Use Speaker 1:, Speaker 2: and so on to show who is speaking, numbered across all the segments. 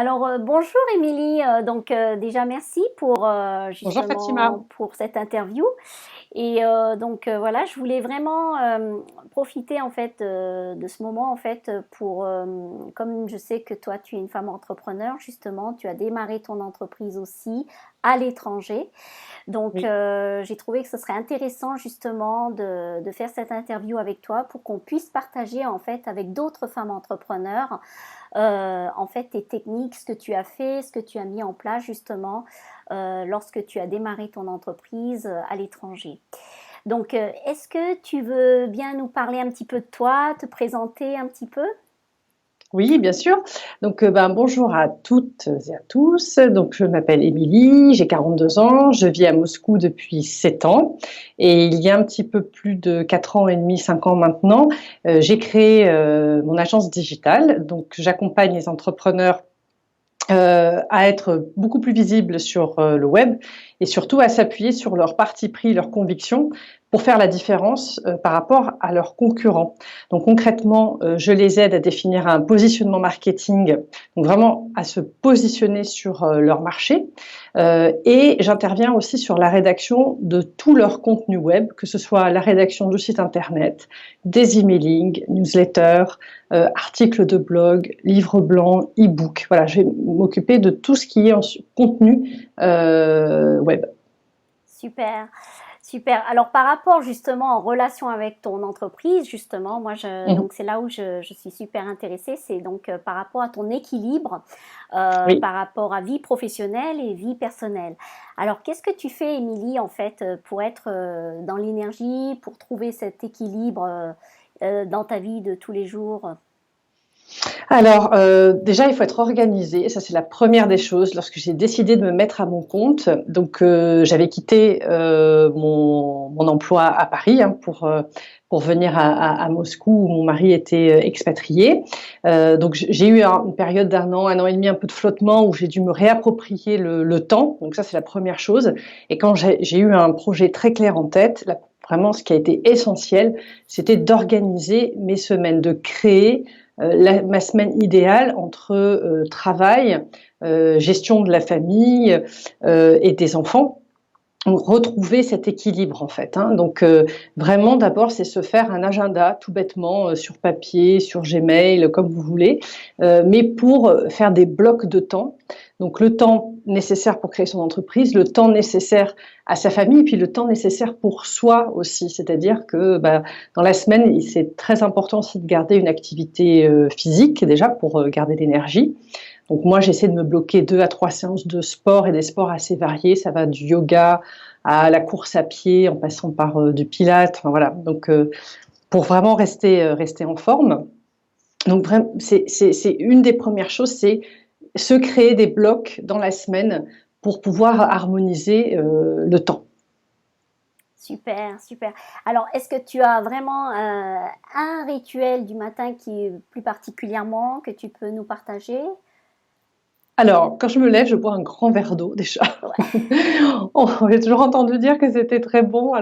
Speaker 1: Alors, bonjour Émilie. Déjà merci pour
Speaker 2: Bonjour Fatima.
Speaker 1: justement pour cette interview. Voilà, je voulais vraiment profiter en fait de ce moment en fait pour comme je sais que toi tu es une femme entrepreneur justement, tu as démarré ton entreprise aussi à l'étranger.
Speaker 2: Oui.
Speaker 1: J'ai trouvé que ce serait intéressant justement de faire cette interview avec toi pour qu'on puisse partager en fait avec d'autres femmes entrepreneurs en fait tes techniques, ce que tu as fait, ce que tu as mis en place justement lorsque tu as démarré ton entreprise à l'étranger. Est-ce que tu veux bien nous parler un petit peu de toi, te présenter un petit peu?
Speaker 2: Oui, bien sûr. Bonjour à toutes et à tous. Donc, je m'appelle Émilie, j'ai 42 ans, je vis à Moscou depuis 7 ans. Et il y a un petit peu plus de 4 ans et demi, 5 ans maintenant, j'ai créé mon agence digitale. Donc, j'accompagne les entrepreneurs à être beaucoup plus visibles sur le web et surtout à s'appuyer sur leur parti pris, leurs convictions pour faire la différence par rapport à leurs concurrents. Donc concrètement, je les aide à définir un positionnement marketing, donc vraiment à se positionner sur leur marché. Et j'interviens aussi sur la rédaction de tout leur contenu web, que ce soit la rédaction du site internet, des emailing, newsletters, articles de blog, livres blancs, e-book. Voilà, je vais m'occuper de tout ce qui est en contenu web.
Speaker 1: Super, super. Alors par rapport justement en relation avec ton entreprise, justement,
Speaker 2: Mmh.
Speaker 1: donc c'est là où je suis super intéressée, c'est donc par rapport à ton équilibre,
Speaker 2: Oui.
Speaker 1: par rapport à vie professionnelle et vie personnelle. Alors qu'est-ce que tu fais, Émilie, en fait, pour être dans l'énergie, pour trouver cet équilibre dans ta vie de tous les jours?
Speaker 2: Alors, déjà, il faut être organisé. Ça, c'est la première des choses. Lorsque j'ai décidé de me mettre à mon compte, donc j'avais quitté mon emploi à Paris pour venir à Moscou où mon mari était expatrié. Donc, j'ai eu une période un an et demi, un peu de flottement où j'ai dû me réapproprier le temps. Donc ça, c'est la première chose. Et quand j'ai eu un projet très clair en tête, vraiment, ce qui a été essentiel, c'était d'organiser mes semaines, de créer ma semaine idéale entre travail, gestion de la famille et des enfants. Retrouver cet équilibre en fait. Hein. Donc vraiment d'abord c'est se faire un agenda tout bêtement sur papier, sur Gmail, comme vous voulez, mais pour faire des blocs de temps. Donc le temps nécessaire pour créer son entreprise, le temps nécessaire à sa famille, puis le temps nécessaire pour soi aussi. C'est-à-dire que dans la semaine, c'est très important aussi de garder une activité physique déjà pour garder l'énergie. Donc moi, j'essaie de me bloquer 2 à 3 séances de sport et des sports assez variés. Ça va du yoga à la course à pied, en passant par du pilates. Enfin, voilà. Donc pour vraiment rester en forme. Donc vraiment, c'est une des premières choses, c'est se créer des blocs dans la semaine pour pouvoir harmoniser le temps.
Speaker 1: Super, super. Alors, est-ce que tu as vraiment un rituel du matin qui est plus particulièrement que tu peux nous partager?
Speaker 2: Alors, quand je me lève, je bois un grand verre d'eau déjà.
Speaker 1: Ouais,
Speaker 2: Oh, j'ai toujours entendu dire que c'était très bon.
Speaker 1: ouais.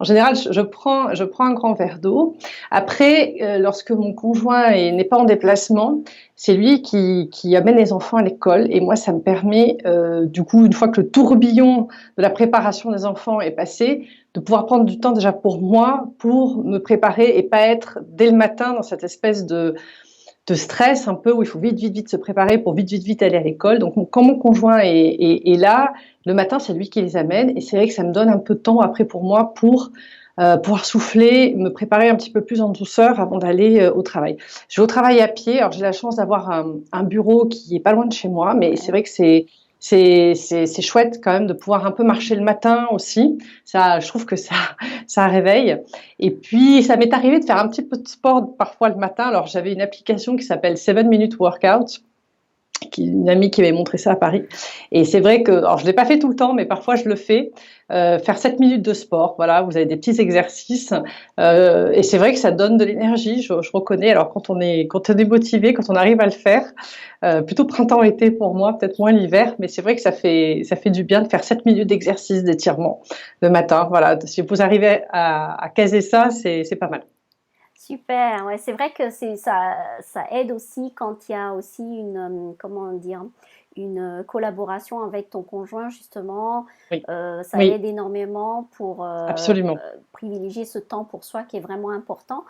Speaker 2: En général, je prends un grand verre d'eau. Après, lorsque mon conjoint n'est pas en déplacement, c'est lui qui amène les enfants à l'école. Et moi, ça me permet, du coup, une fois que le tourbillon de la préparation des enfants est passé, de pouvoir prendre du temps déjà pour moi, pour me préparer et pas être dès le matin dans cette espèce de stress un peu où il faut vite, vite, vite se préparer pour vite, vite, vite aller à l'école. Donc, quand mon conjoint est là, le matin, c'est lui qui les amène. Et c'est vrai que ça me donne un peu de temps après pour moi pour pouvoir souffler, me préparer un petit peu plus en douceur avant d'aller au travail. Je vais au travail à pied. Alors, j'ai la chance d'avoir un bureau qui est pas loin de chez moi, mais c'est
Speaker 1: Ouais.
Speaker 2: vrai que c'est chouette quand même de pouvoir un peu marcher le matin aussi. Ça, je trouve que ça réveille. Et puis, ça m'est arrivé de faire un petit peu de sport parfois le matin. Alors, j'avais une application qui s'appelle 7 Minute Workout, une amie qui m'avait montré ça à Paris. Et c'est vrai que, alors je l'ai pas fait tout le temps, mais parfois je le fais. Faire 7 minutes de sport, voilà, vous avez des petits exercices, et c'est vrai que ça donne de l'énergie. Je reconnais. Alors quand on est motivé, quand on arrive à le faire, plutôt printemps-été pour moi, peut-être moins l'hiver, mais c'est vrai que ça fait du bien de faire 7 minutes d'exercice, d'étirement le matin. Voilà, si vous arrivez à caser ça, c'est pas mal.
Speaker 1: Super, ouais, c'est vrai que ça aide aussi quand il y a aussi comment dire, une collaboration avec ton conjoint justement.
Speaker 2: Oui,
Speaker 1: Ça
Speaker 2: oui,
Speaker 1: aide énormément pour
Speaker 2: absolument.
Speaker 1: privilégier ce temps pour soi qui est vraiment important,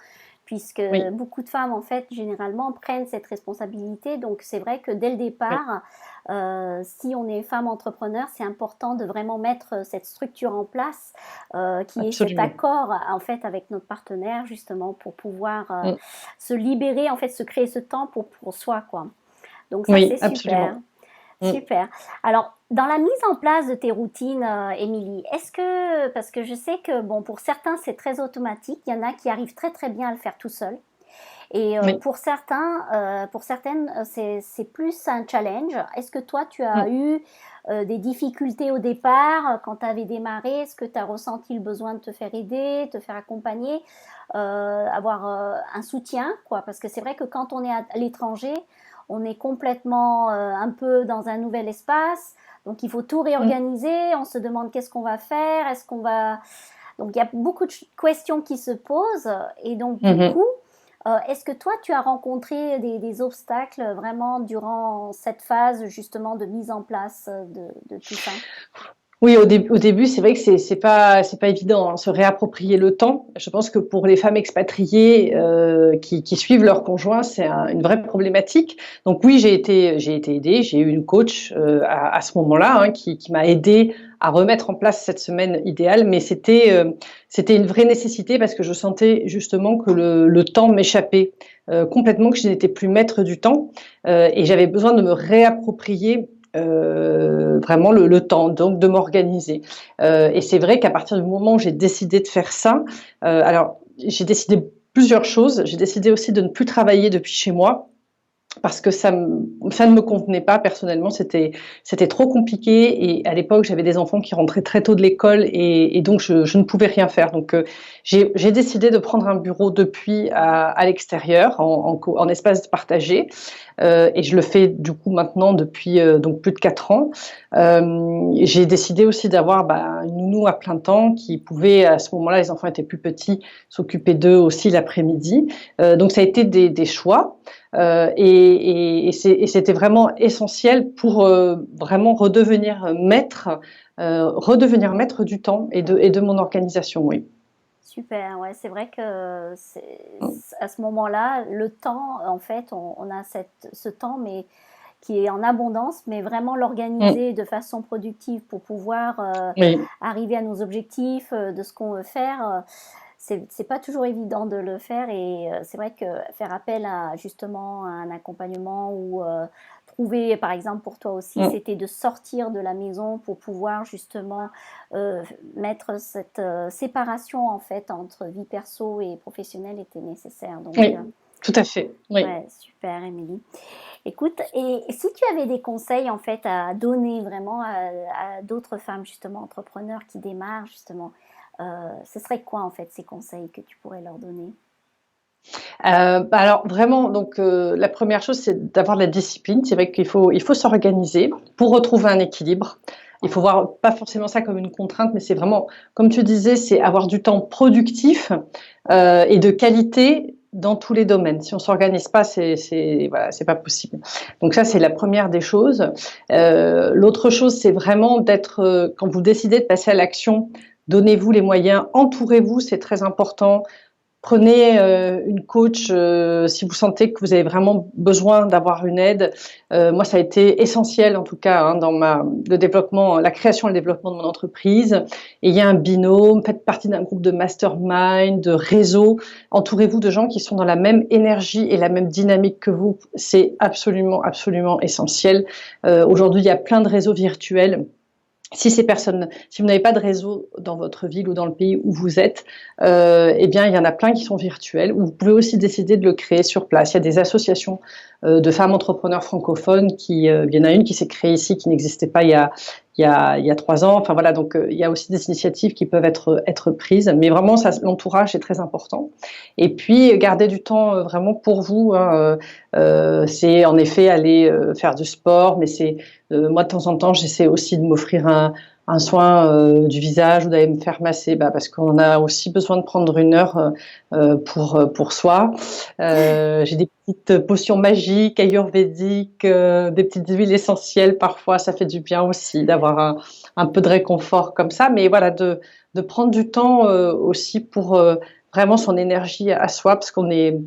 Speaker 1: puisque
Speaker 2: Oui,
Speaker 1: beaucoup de femmes en fait généralement prennent cette responsabilité. Donc c'est vrai que dès le
Speaker 2: oui,
Speaker 1: départ, si on est femme entrepreneur, c'est important de vraiment mettre cette structure en place, qui est cet
Speaker 2: absolument.
Speaker 1: accord en fait avec notre partenaire justement pour pouvoir
Speaker 2: Mm.
Speaker 1: se libérer en fait, se créer ce temps pour soi quoi. Donc ça
Speaker 2: Oui,
Speaker 1: c'est super,
Speaker 2: absolument. Mm.
Speaker 1: super. Alors dans la mise en place de tes routines, Émilie, est-ce que parce que je sais que bon pour certains c'est très automatique, il y en a qui arrivent très très bien à le faire tout seul. Et
Speaker 2: Oui.
Speaker 1: pour certains, pour certaines, c'est plus un challenge. Est-ce que toi, tu as
Speaker 2: Mm.
Speaker 1: eu des difficultés au départ quand tu avais démarré? Est-ce que tu as ressenti le besoin de te faire aider, te faire accompagner, avoir un soutien, quoi? Parce que c'est vrai que quand on est à l'étranger, on est complètement un peu dans un nouvel espace. Donc il faut tout
Speaker 2: Mm.
Speaker 1: réorganiser. On se demande qu'est-ce qu'on va faire. Est-ce qu'on va donc il y a beaucoup de questions qui se posent et donc du
Speaker 2: Mhm.
Speaker 1: coup, est-ce que toi tu as rencontré des obstacles vraiment durant cette phase justement de mise en place de tout ça?
Speaker 2: Oui, au début, c'est vrai que c'est pas évident, hein, se réapproprier le temps. Je pense que pour les femmes expatriées qui suivent leur conjoint, c'est une vraie problématique. Donc oui, j'ai été aidée, j'ai eu une coach à ce moment-là qui m'a aidée à remettre en place cette semaine idéale, mais c'était une vraie nécessité parce que je sentais justement que le temps m'échappait complètement, que je n'étais plus maître du temps et j'avais besoin de me réapproprier vraiment le temps, donc de m'organiser. Et c'est vrai qu'à partir du moment où j'ai décidé de faire ça, alors j'ai décidé plusieurs choses. J'ai décidé aussi de ne plus travailler depuis chez moi parce que ça ne me convenait pas personnellement, c'était trop compliqué et à l'époque j'avais des enfants qui rentraient très tôt de l'école et donc je ne pouvais rien faire. Donc j'ai décidé de prendre un bureau depuis à l'extérieur en espace partagé et je le fais du coup maintenant depuis donc plus de 4 ans. J'ai décidé aussi d'avoir une nounou à plein temps qui pouvait à ce moment-là, les enfants étaient plus petits, s'occuper d'eux aussi l'après-midi. Donc ça a été des choix. Et c'était vraiment essentiel pour vraiment redevenir maître du temps et de mon organisation, oui.
Speaker 1: Super, ouais, c'est vrai que à ce moment-là, le temps, en fait, on a ce temps, mais qui est en abondance, mais vraiment
Speaker 2: Mm.
Speaker 1: l'organiser de façon productive pour pouvoir
Speaker 2: Oui,
Speaker 1: arriver à nos objectifs de ce qu'on veut faire. C'est pas toujours évident de le faire et c'est vrai que faire appel à justement un accompagnement ou trouver, par exemple pour toi aussi,
Speaker 2: mm.
Speaker 1: c'était de sortir de la maison pour pouvoir justement euh, mettre cette séparation en fait entre vie perso et professionnelle était nécessaire. Donc,
Speaker 2: Oui, tout à fait. Oui.
Speaker 1: ouais, super, Émilie. Écoute, et si tu avais des conseils en fait à donner vraiment à d'autres femmes justement entrepreneurs qui démarrent justement, ce serait quoi en fait ces conseils que tu pourrais leur donner?
Speaker 2: Alors vraiment, donc la première chose, c'est d'avoir de la discipline. C'est vrai il faut s'organiser pour retrouver un équilibre. Il faut
Speaker 1: Ouais,
Speaker 2: voir pas forcément ça comme une contrainte, mais c'est vraiment, comme tu disais, c'est avoir du temps productif et de qualité dans tous les domaines. Si on s'organise pas, voilà, c'est pas possible. Donc ça, c'est la première des choses. L'autre chose, c'est vraiment d'être, quand vous décidez de passer à l'action, donnez-vous les moyens, entourez-vous, c'est très important. Prenez une coach si vous sentez que vous avez vraiment besoin d'avoir une aide. Moi, ça a été essentiel en tout cas dans le développement, la création et le développement de mon entreprise. Et il y a un binôme, faites partie d'un groupe de mastermind, de réseau. Entourez-vous de gens qui sont dans la même énergie et la même dynamique que vous. C'est absolument, absolument essentiel. Aujourd'hui, il y a plein de réseaux virtuels. Si vous n'avez pas de réseau dans votre ville ou dans le pays où vous êtes, eh bien, il y en a plein qui sont virtuels. Ou vous pouvez aussi décider de le créer sur place. Il y a des associations de femmes entrepreneurs francophones il y en a une qui s'est créée ici, qui n'existait pas il y a 3 ans. Enfin voilà, donc il y a aussi des initiatives qui peuvent être prises. Mais vraiment, l'entourage est très important. Et puis, garder du temps vraiment pour vous. C'est en effet aller faire du sport, mais moi, de temps en temps, j'essaie aussi de m'offrir un soin du visage ou d'aller me faire masser, parce qu'on a aussi besoin de prendre une heure pour soi. J'ai des petites potions magiques, ayurvédiques, des petites huiles essentielles. Parfois, ça fait du bien aussi d'avoir un peu de réconfort comme ça. Mais voilà, de prendre du temps aussi pour vraiment son énergie à soi, parce qu'on est,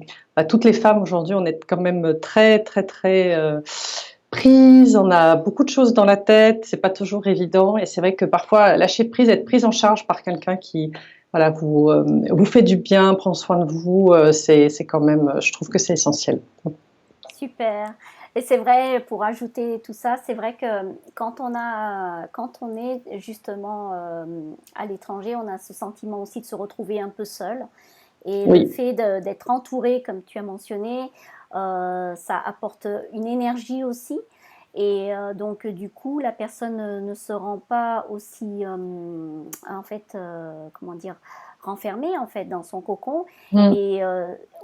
Speaker 2: toutes les femmes aujourd'hui, on est quand même très, très, très prise, on a beaucoup de choses dans la tête, c'est pas toujours évident, et c'est vrai que parfois lâcher prise, être prise en charge par quelqu'un qui, voilà, vous fait du bien, prend soin de vous, c'est quand même, je trouve que c'est essentiel.
Speaker 1: Super. Et c'est vrai, pour ajouter tout ça, c'est vrai que quand on est justement à l'étranger, on a ce sentiment aussi de se retrouver un peu seul. Et le
Speaker 2: Oui.
Speaker 1: fait d'être entouré, comme tu as mentionné, ça apporte une énergie aussi. Et donc, du coup, la personne ne se rend pas aussi, en fait, comment dire, renfermée en fait dans son cocon.
Speaker 2: Mm.
Speaker 1: Et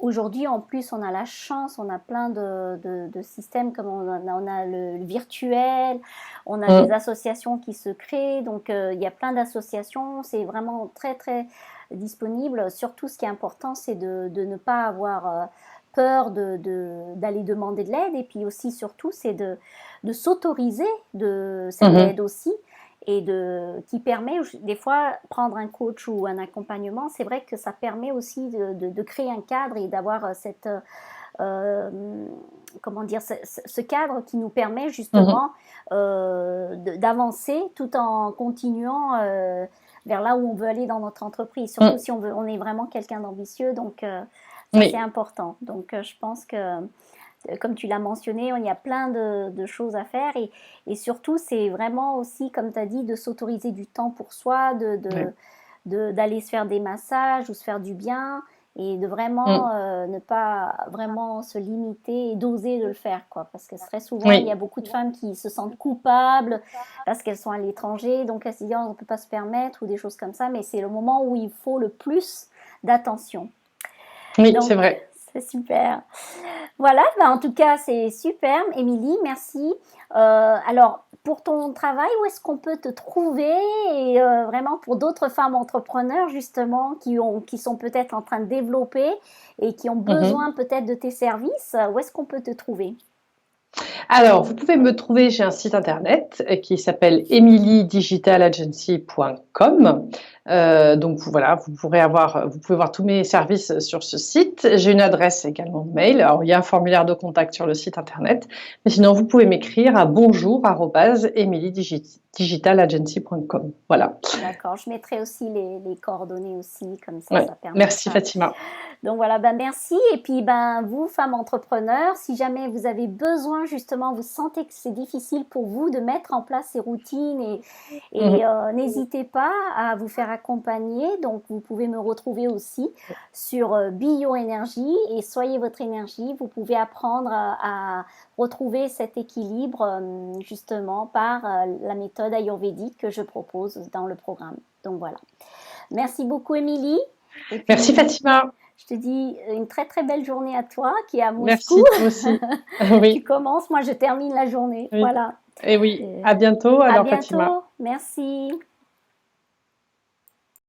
Speaker 1: aujourd'hui, en plus, on a la chance, on a plein de systèmes comme on a le virtuel, on a des
Speaker 2: Mm.
Speaker 1: associations qui se créent. Donc, il y a plein d'associations. C'est vraiment très, très disponible. Surtout, ce qui est important, c'est de ne pas avoir peur d'aller demander de l'aide. Et puis aussi, surtout, c'est de s'autoriser de cette
Speaker 2: Mhm.
Speaker 1: aide aussi et qui permet des fois prendre un coach ou un accompagnement. C'est vrai que ça permet aussi de créer un cadre et d'avoir cette euh, comment dire ce cadre qui nous permet
Speaker 2: Mhm.
Speaker 1: justement d'avancer tout en continuant vers là où on veut aller dans notre entreprise. Surtout
Speaker 2: Mm.
Speaker 1: si on est vraiment quelqu'un d'ambitieux. Donc ça c'est
Speaker 2: Oui.
Speaker 1: important. Donc je pense que comme tu l'as mentionné, il y a plein de choses à faire et surtout, c'est vraiment aussi, comme tu as dit, de s'autoriser du temps pour soi,
Speaker 2: Ouais.
Speaker 1: d'aller se faire des massages ou se faire du bien et de vraiment
Speaker 2: Mm.
Speaker 1: ne pas vraiment se limiter et d'oser de le faire, quoi. Parce que très souvent, il y a
Speaker 2: Oui.
Speaker 1: beaucoup de femmes qui se sentent coupables parce qu'elles sont à l'étranger, donc elles se disent, oh, on ne peut pas se permettre ou des choses comme ça, mais c'est le moment où il faut le plus d'attention.
Speaker 2: Oui, c'est
Speaker 1: Donc,
Speaker 2: vrai.
Speaker 1: c'est super. Voilà, ben en tout cas, c'est super. Émilie, merci. Alors, pour ton travail, où est-ce qu'on peut te trouver et vraiment pour d'autres femmes entrepreneurs justement qui sont peut-être en train de développer et qui ont
Speaker 2: Mhm.
Speaker 1: besoin peut-être de tes services, où est-ce qu'on peut te trouver?
Speaker 2: Alors, vous pouvez me trouver, j'ai un site internet qui s'appelle emilydigitalagency.com. Donc voilà, vous pouvez voir tous mes services sur ce site. J'ai une adresse également de mail. Alors, il y a un formulaire de contact sur le site internet. Mais sinon, vous pouvez m'écrire à bonjour@emilydigitalagency.com. Voilà.
Speaker 1: D'accord, je mettrai aussi les coordonnées aussi, comme
Speaker 2: Ouais.
Speaker 1: ça
Speaker 2: Merci
Speaker 1: permettra.
Speaker 2: Fatima.
Speaker 1: Donc voilà, ben merci. Et puis ben vous, femmes entrepreneurs, si jamais vous avez besoin justement, vous sentez que c'est difficile pour vous de mettre en place ces routines et
Speaker 2: Mhm.
Speaker 1: n'hésitez pas à vous faire accompagner. Donc vous pouvez me retrouver aussi sur Bioénergie et Soyez votre énergie. Vous pouvez apprendre à retrouver cet équilibre justement par la méthode ayurvédique que je propose dans le programme. Donc voilà. Merci beaucoup, Émilie. Et
Speaker 2: Merci
Speaker 1: puis,
Speaker 2: Fatima.
Speaker 1: je te dis une très très belle journée à toi qui est à Moscou.
Speaker 2: Merci toi aussi.
Speaker 1: Tu
Speaker 2: Oui,
Speaker 1: commences, moi je termine la journée.
Speaker 2: oui.
Speaker 1: Voilà.
Speaker 2: Et oui,
Speaker 1: Et
Speaker 2: à bientôt
Speaker 1: à
Speaker 2: alors Fatima.
Speaker 1: bientôt. Merci.